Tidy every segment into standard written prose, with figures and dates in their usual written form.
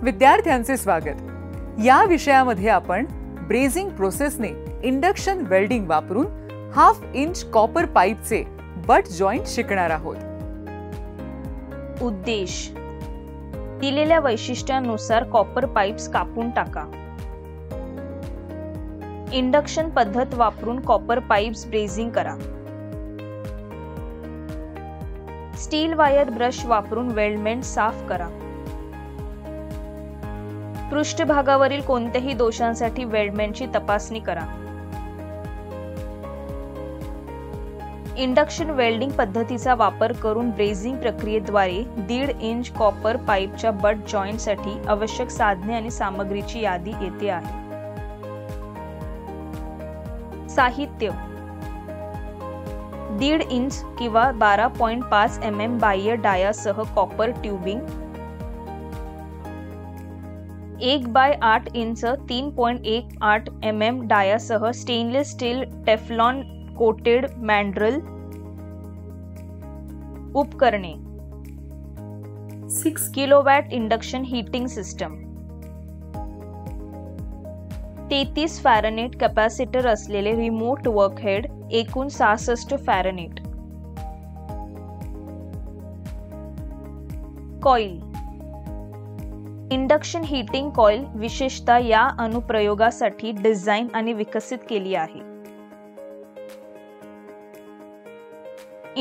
विद्यार्थ्यांचे स्वागत। या विषयामध्ये आपण ब्रेझिंग प्रोसेसने इंडक्शन वेल्डिंग वापरून 1/2 इंच कॉपर पाईपचे बट जॉइंट शिकणार आहोत। उद्देश: दिलेल्या वैशिष्ट्यांनुसार कॉपर पाईप्स कापून टाका। इंडक्शन पद्धत वापरून कॉपर पाईप्स ब्रेझिंग करा। स्टील वायर ब्रश वापरून वेल्डमेंट साफ करा। पृष्ठभागावरील कोणत्याही दोषांसाठी वेल्डमेंटची तपासणी करा। इंडक्शन वेल्डिंग पद्धतीचा वापर करून ब्रेझिंग प्रक्रियेद्वारे 1.5 इंच कॉपर पाईपच्या बट जॉइंटसाठी आवश्यक साधने आणि सामग्रीची यादी येथे आहे। साहित्य: 1.5 इंच किंवा 12.5 mm बाह्य डायासह कॉपर ट्यूबिंग, 1/8 इंच 3.18 mm डायासह stainless steel Teflon coated mandrel. उपकरणे: 6 kilowatt induction heating system, 33 Fahrenheit capacitor असलेले रिमोट वर्कहेड, एकूण 66 Fahrenheit. Coil: induction heating coil विशेषतः या अनुप्रयोगासाठी डिझाइन आणि विकसित केली आहे।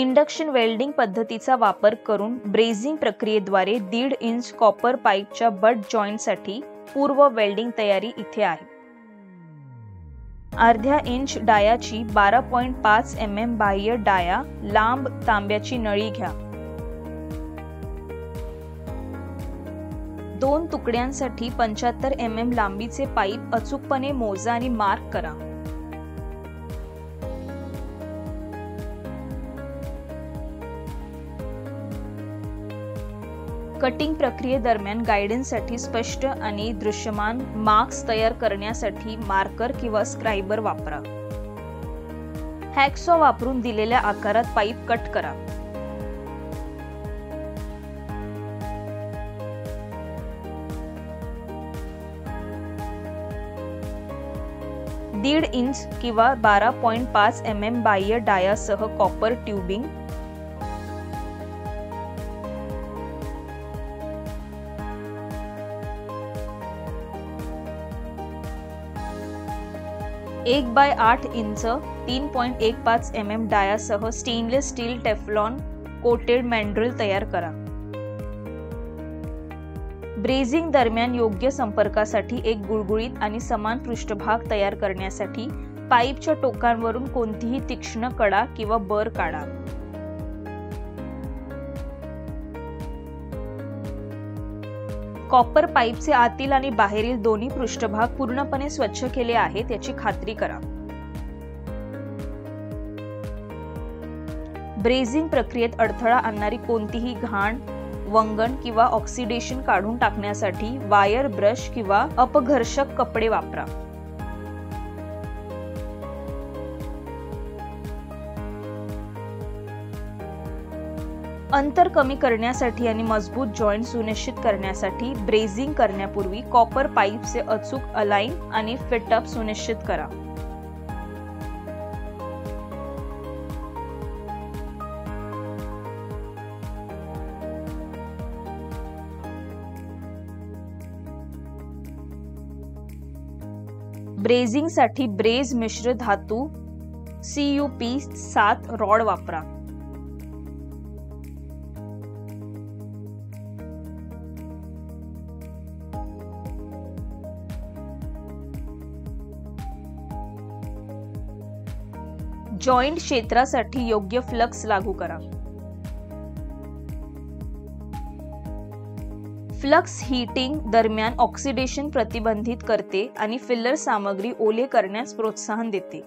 इंडक्शन वेल्डिंग पद्धतीचा वापर करून ब्रेझिंग प्रक्रियेद्वारे 1.5 इंच कॉपर पाईपच्या बट जॉइंटसाठी पूर्व वेल्डिंग तयारी इथे आहे। 1/2 इंच डायाची 12.5 mm बाह्य डाया लांब तांब्याची नळी घ्या। 2 तुकड्यांसाठी 75 mm लांबीचे पाईप अचूकपणे मोजा आणि मार्क करा। कटिंग प्रक्रियेदरम्यान गायडन्ससाठी स्पष्ट आणि दृश्यमान मार्क्स तयार करण्यासाठी मार्कर किंवा स्क्राइबर वापरा। हॅकसॉ वापरून दिलेल्या आकारात पाईप कट करा। दीड इंच किंवा 12.5 mm बाह्य डायासह कॉपर ट्यूबिंग, 1/8 इंच 3.15 mm डायासह stainless steel Teflon coated mandrel तयार करा। ब्रेझिंग दरम्यान योग्य संपर्कासाठी एक गुळगुळीत आणि समान पृष्ठभाग तयार करण्यासाठी पाईपच्या टोकांवरून कोणतीही तीक्ष्ण कडा किंवा बर काढा। कॉपर पाईपचे आतील आणि बाहेरील दोन्ही पृष्ठभाग पूर्णपणे स्वच्छ केले आहेत याची खात्री करा। ब्रेझिंग प्रक्रियेत अडथळा आणणारी कोणतीही घाण, वंगण किंवा ऑक्सिडेशन काढून टाकण्यासाठी वायर ब्रश किंवा अपघर्षक कपडे वापरा। अंतर कमी करण्यासाठी आणि मजबूत जॉइंट सुनिश्चित करण्यासाठी ब्रेझिंग करण्यापूर्वी कॉपर पाईपचे अचूक अलाइन आणि फिटअप सुनिश्चित करा। ब्रेझिंगसाठी ब्रेझ मिश्र धातू CuP7 रॉड वापरा। जॉइंट क्षेत्रासाठी योग्य फ्लक्स लागू करा। फ्लक्स हीटिंग दरम्यान ऑक्सिडेशन प्रतिबंधित करते आणि फिलर सामग्री ओले करण्यास प्रोत्साहन देते।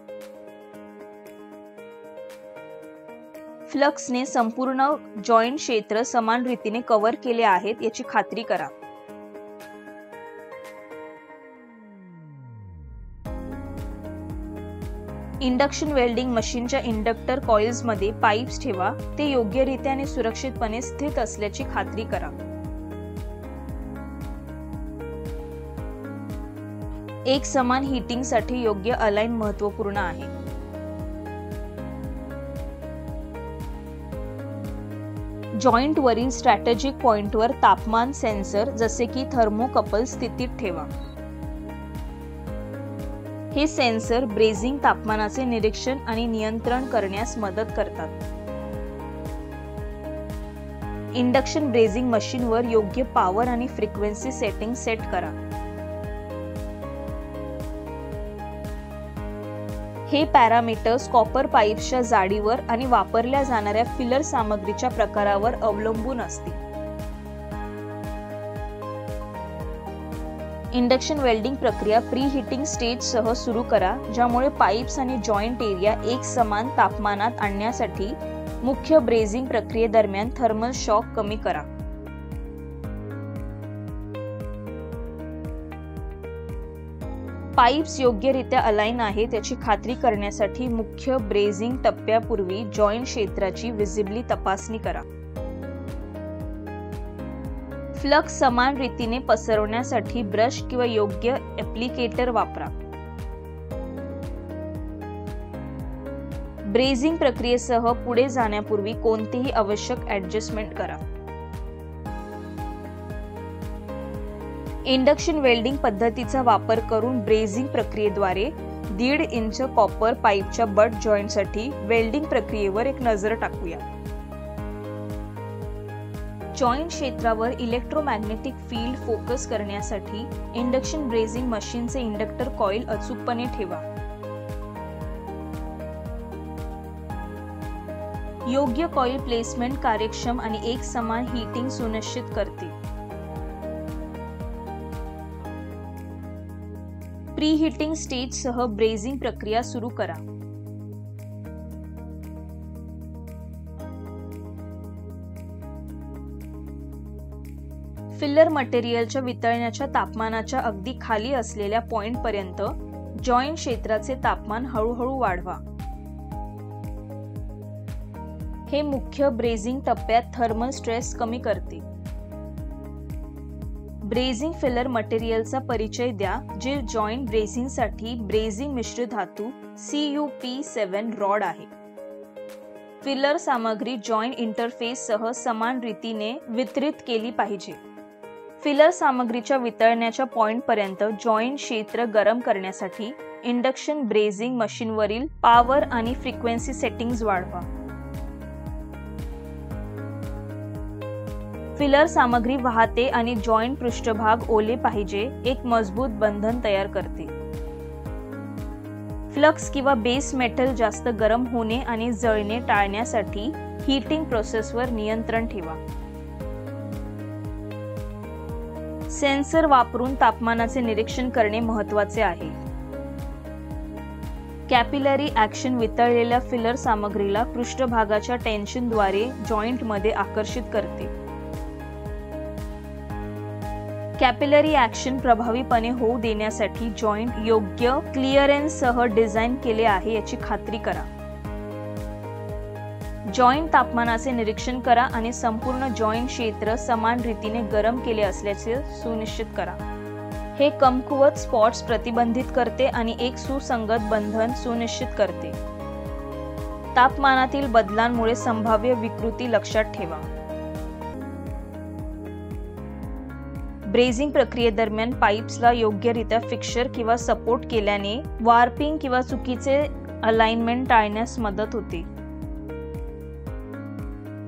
फ्लक्सने संपूर्ण जॉइंट क्षेत्र समान रीतीने कव्हर केले आहेत याची खात्री करा। इंडक्शन वेल्डिंग मशीनच्या इंडक्टर कॉइल्समध्ये पाईप्स ठेवा, ते योग्यरित्या आणि सुरक्षितपणे स्थित असल्याची खात्री करा। एक समान हीटिंगसाठी योग्य अलाइन महत्त्वपूर्ण आहे. जॉइंट वरील स्ट्रॅटेजिक पॉइंटवर तापमान सेन्सर जसे की थर्मोकपल स्थितीत ठेवा. हे सेन्सर ब्रेझिंग तापमानाचे निरीक्षण आणि नियंत्रण करण्यास मदत करतात. इंडक्शन ब्रेझिंग मशीनवर योग्य पॉवर आणि फ्रिक्वेन्सी सेटिंग सेट करा. हे पॅरामीटर्स कॉपर पाईप्सच्या जाडीवर आणि वापरल्या जाणाऱ्या फिलर सामग्रीच्या प्रकारावर अवलंबून असतील. इंडक्शन वेल्डिंग प्रक्रिया प्रीहीटिंग स्टेजसह सुरू करा, ज्यामुळे पाईप्स आणि जॉइंट एरिया एक समान तापमानात आणण्यासाठी मुख्य ब्रेझिंग प्रक्रियेदरम्यान थर्मल शॉक कमी करा. पाईप्स योग्यरित्या अलाइन आहेत याची खात्री करण्यासाठी मुख्य ब्रेझिंग टप्प्यापूर्वी जॉइंट क्षेत्राची विजिबली तपासणी करा. फ्लक्स समान रीतीने पसरवण्यासाठी ब्रश किंवा योग्य ऍप्लिकेटर वापरा. ब्रेझिंग प्रक्रियेसह पुढे जाण्यापूर्वी कोणतेही आवश्यक ऍडजस्टमेंट करा. इंडक्शन वेल्डिंग पद्धतीचा वापर करून ब्रेझिंग प्रक्रियेद्वारे 1.5 इंच कॉपर पाईपच्या बट जॉइंटसाठी वेल्डिंग प्रक्रियेवर एक नजर टाकूया. जॉइंट क्षेत्रावर इलेक्ट्रोमॅग्नेटिक फील्ड फोकस करण्यासाठी इंडक्शन ब्रेझिंग मशीनचे इंडक्टर कॉइल अचूकपणे ठेवा. योग्य कॉइल प्लेसमेंट कार्यक्षम आणि एक समान हीटिंग सुनिश्चित करते. प्रीहीटिंग स्टेजसह ब्रेझिंग प्रक्रिया सुरू करा. फिलर मटेरियलच्या वितळण्याच्या तापमानाच्या अगदी खाली असलेल्या पॉइंटपर्यंत जॉइंट क्षेत्राचे तापमान हळूहळू वाढवा. हे मुख्य ब्रेझिंग टप्प्यात थर्मल स्ट्रेस कमी करते. ब्रेझिंग फिलर मटेरियलचा परिचय द्या, जे जॉइंट ब्रेझिंगसाठी ब्रेझिंग मिश्र धातू CuP7 रॉड आहे. फिलर सामग्री जॉइंट इंटरफेससह समान रीतीने वितरित केली पाहिजे. फिलर सामग्रीच्या वितळण्याच्या पॉइंटपर्यंत जॉइंट क्षेत्र गरम करण्यासाठी इंडक्शन ब्रेझिंग मशीनवरील पॉवर आणि फ्रिक्वेन्सी सेटिंग्ज वाढवा. फिलर सामग्री वाहते आणि जॉइंट पृष्ठभाग ओले पाहिजे एक मजबूत बंधन तयार करते. फ्लक्स किंवा बेस मेटल जास्त गरम होणे आणि जळणे टाळण्यासाठी हीटिंग प्रोसेसवर नियंत्रण ठेवा. सेन्सर वापरून तापमानाचे निरीक्षण करणे महत्त्वाचे आहे. कॅपिलरी ऍक्शन वितळलेल्या फिलर सामग्रीला पृष्ठभागाच्या टेन्शनद्वारे जॉइंटमध्ये आकर्षित करते. कॅपिलरी ऍक्शन प्रभावीपणे होऊ देण्यासाठी जॉइंट योग्य क्लिअरन्ससह डिझाइन केले आहे याची खात्री करा. जॉइंट तापमानाचे निरीक्षण करा आणि संपूर्ण जॉइंट क्षेत्र समान रीतीने गरम केले असल्याचे सुनिश्चित करा. हे कमकुवत स्पॉट्स प्रतिबंधित करते आणि एक सुसंगत बंधन सुनिश्चित करते. तापमानातील बदलांमुळे संभाव्य विकृती लक्षात ठेवा. ब्रेझिंग प्रक्रियेदरम्यान पाईप्सला योग्यरित्या फिक्सर किंवा सपोर्ट केल्याने वार्पिंग किंवा चुकीचे अलाइनमेंट टाळण्यास मदत होते.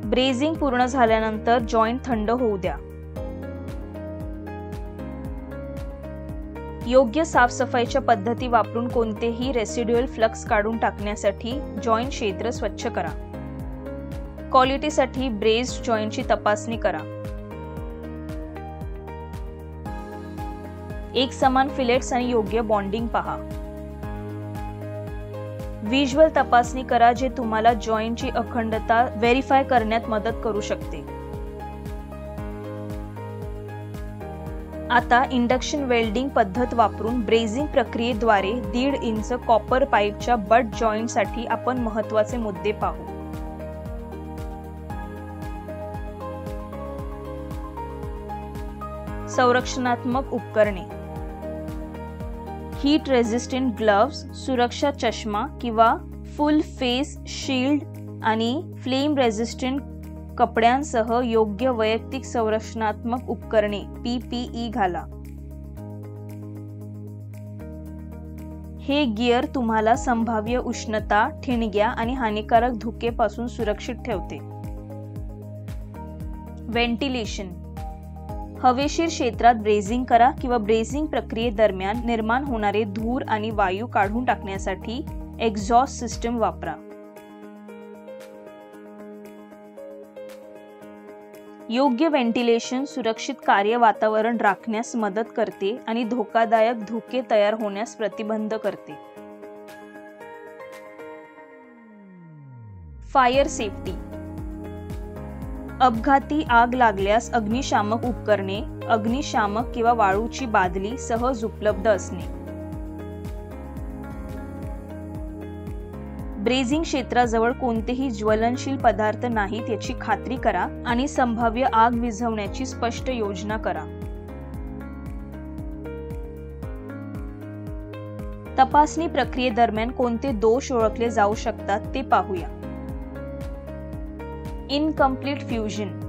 ब्रेझिंग पूर्ण झाल्यानंतर जॉइंट थंड होऊ द्या. योग्य साफसफाईच्या पद्धती वापरून कोणतेही रेसिड्युअल फ्लक्स काढून टाकण्यासाठी जॉइंट क्षेत्र स्वच्छ करा. क्वालिटीसाठी ब्रेस्ड जॉइंटची तपासणी करा. एक समान फिलेट्स आणि योग्य बॉन्डिंग पहा. व्हिज्युअल तपासणी करा जे तुम्हाला जॉइंटची अखंडता व्हेरीफाय करण्यात मदत करू शकते. आता इंडक्शन वेल्डिंग पद्धत वापरून ब्रेझिंग प्रक्रियेद्वारे 1.5 इंच कॉपर पाईपच्या बट जॉइंटसाठी आपण महत्त्वाचे मुद्दे पाहू. संरक्षणात्मक उपकरणे. हीट रेझिस्टंट ग्लव्स, सुरक्षा चष्मा किंवा फुल फेस शील्ड आणि फ्लेम रेझिस्टंट कपड्यांसह योग्य वैयक्तिक संरक्षणात्मक उपकरणे PPE घाला. हे गिअर तुम्हाला संभाव्य उष्णता, ठिणग्या आणि हानिकारक धुकेपासून सुरक्षित ठेवते. व्हेंटिलेशन. हवेशीर क्षेत्रात ब्रेझिंग करा किंवा ब्रेझिंग प्रक्रियेदरम्यान निर्माण होणारे धूर आणि वायू काढून टाकण्यासाठी एक्झॉस्ट सिस्टम वापरा. योग्य व्हेंटिलेशन सुरक्षित कार्य वातावरण राखण्यास मदत करते आणि धोकादायक धुके तयार होण्यास प्रतिबंध करते. Fire safety. अपघाती आग लागल्यास अग्निशामक उपकरणे, अग्निशामक किंवा वाळूची बादली सहज उपलब्ध असणे. ब्रेझिंग क्षेत्राजवळ कोणतेही ज्वलनशील पदार्थ नाहीत याची खात्री करा आणि संभाव्य आग विझवण्याची स्पष्ट योजना करा. तपासणी प्रक्रियेदरम्यान कोणते दोष ओळखले जाऊ शकतात ते पाहूया. Incomplete fusion.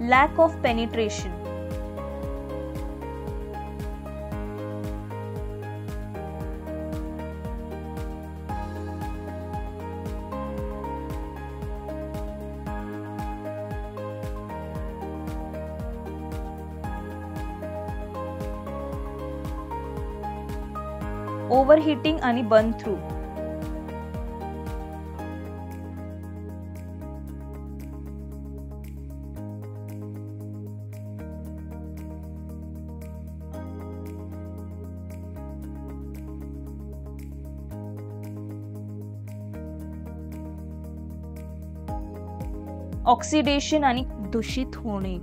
Lack of penetration. Overheating आणि burn through. ऑक्सिडेशन आणि दूषित होणे.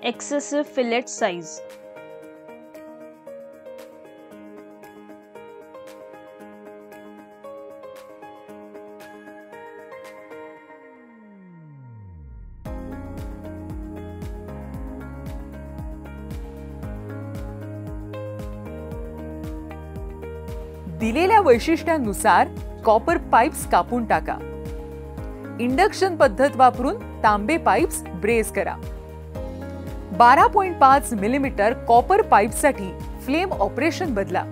Excessive fillet size. दिलेल्या वैशिष्ट्यांनुसार कॉपर पाईप्स कापून टाका. इंडक्शन पद्धत वापरून तांबे पाईप्स ब्रेज करा. 12.5 मिलीमीटर कॉपर पाईपसाठी फ्लेम ऑपरेशन बदला.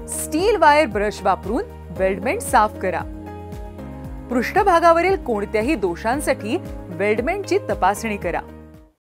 स्टील वायर ब्रश वापरून वेल्डमेंट साफ करा. पृष्ठभागावरील कोणत्याही दोषांसाठी वेल्डमेंटची तपासणी करा.